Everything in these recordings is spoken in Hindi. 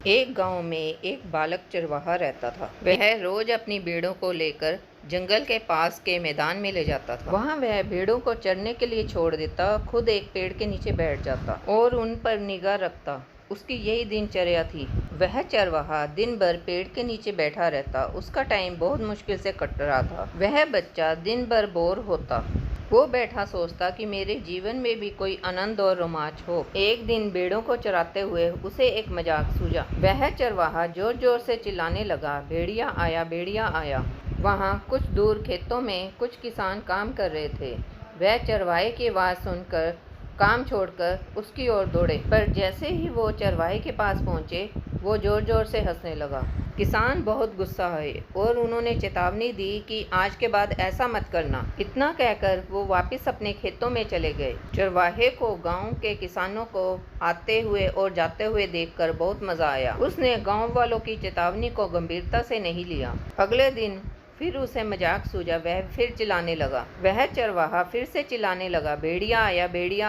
एक गांव में एक बालक चरवाहा रहता था। वह रोज अपनी भेड़ों को लेकर जंगल के पास के मैदान में ले जाता था। वहां वह भेड़ों को चरने के लिए छोड़ देता, खुद एक पेड़ के नीचे बैठ जाता और उन पर निगाह रखता। उसकी यही दिनचर्या थी। वह चरवाहा दिन भर पेड़ के नीचे बैठा रहता। उसका टाइम बहुत मुश्किल से कट रहा था। वह बच्चा दिन भर बोर होता। वो बैठा सोचता कि मेरे जीवन में भी कोई आनंद और रोमांच हो। एक दिन भेड़ों को चराते हुए उसे एक मजाक सूझा। वह चरवाहा जोर जोर से चिल्लाने लगा, भेड़िया आया, भेड़िया आया। वहाँ कुछ दूर खेतों में कुछ किसान काम कर रहे थे। वह चरवाहे की आवाज़ सुनकर काम छोड़कर उसकी ओर दौड़े, पर जैसे ही वो चरवाहे के पास पहुँचे, वो जोर जोर से हंसने लगा। किसान बहुत गुस्सा हुए और उन्होंने चेतावनी दी कि आज के बाद ऐसा मत करना। इतना कहकर वो वापस अपने खेतों में चले गए। चरवाहे को गांव के किसानों को आते हुए और जाते हुए देखकर बहुत मजा आया। उसने गांव वालों की चेतावनी को गंभीरता से नहीं लिया। अगले दिन फिर उसे मजाक सूझा। वह फिर चिल्लाने लगा। वह चरवाहा फिर से चिल्लाने लगा, भेड़िया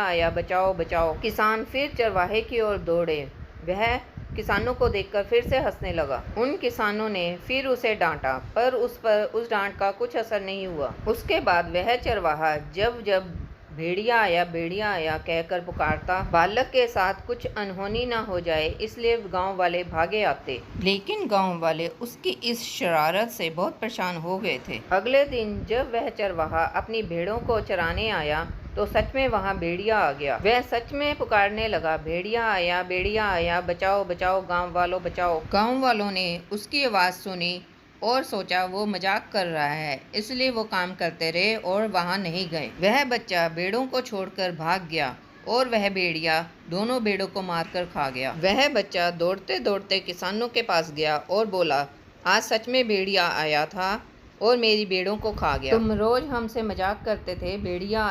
आया, बचाओ बचाओ। किसान फिर चरवाहे की ओर दौड़े। वह किसानों को देखकर फिर से हंसने लगा। उन किसानों ने फिर उसे डांटा, पर उस डांट का कुछ असर नहीं हुआ। उसके बाद वह चरवाहा जब जब भेड़िया आया कहकर पुकारता, बालक के साथ कुछ अनहोनी न हो जाए, इसलिए गांव वाले भागे आते। लेकिन गांव वाले उसकी इस शरारत से बहुत परेशान हो गए थे। अगले दिन जब वह चरवाहा अपनी भेड़ों को चराने आया तो सच में वहाँ भेड़िया आ गया। वह सच में पुकारने लगा, भेड़िया आया, बचाओ बचाओ गांव वालों बचाओ। गांव वालों ने उसकी आवाज़ सुनी और सोचा वो मजाक कर रहा है, इसलिए वो काम करते रहे और वहाँ नहीं गए। वह बच्चा भेड़ों को छोड़कर भाग गया और वह भेड़िया दोनों भेड़ों को मारकर खा गया। वह बच्चा दौड़ते दौड़ते किसानों के पास गया और बोला, आज सच में भेड़िया आया था और मेरी भेड़ों को खा गया। तुम रोज हमसे मजाक करते थे, भेड़िया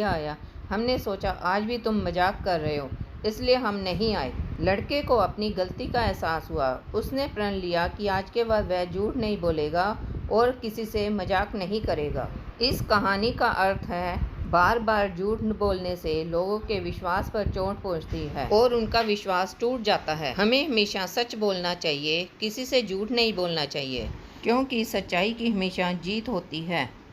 आया। हमने सोचा आज भी तुम मजाक कर रहे हो, इसलिए हम नहीं आए। लड़के को अपनी गलती का एहसास हुआ। उसने प्रण लिया कि आज के बाद वह झूठ नहीं बोलेगा और किसी से मजाक नहीं करेगा। इस कहानी का अर्थ है, बार बार झूठ बोलने से लोगों के विश्वास पर चोट पहुंचती है और उनका विश्वास टूट जाता है। हमें हमेशा सच बोलना चाहिए, किसी से झूठ नहीं बोलना चाहिए, क्योंकि सच्चाई की हमेशा जीत होती है।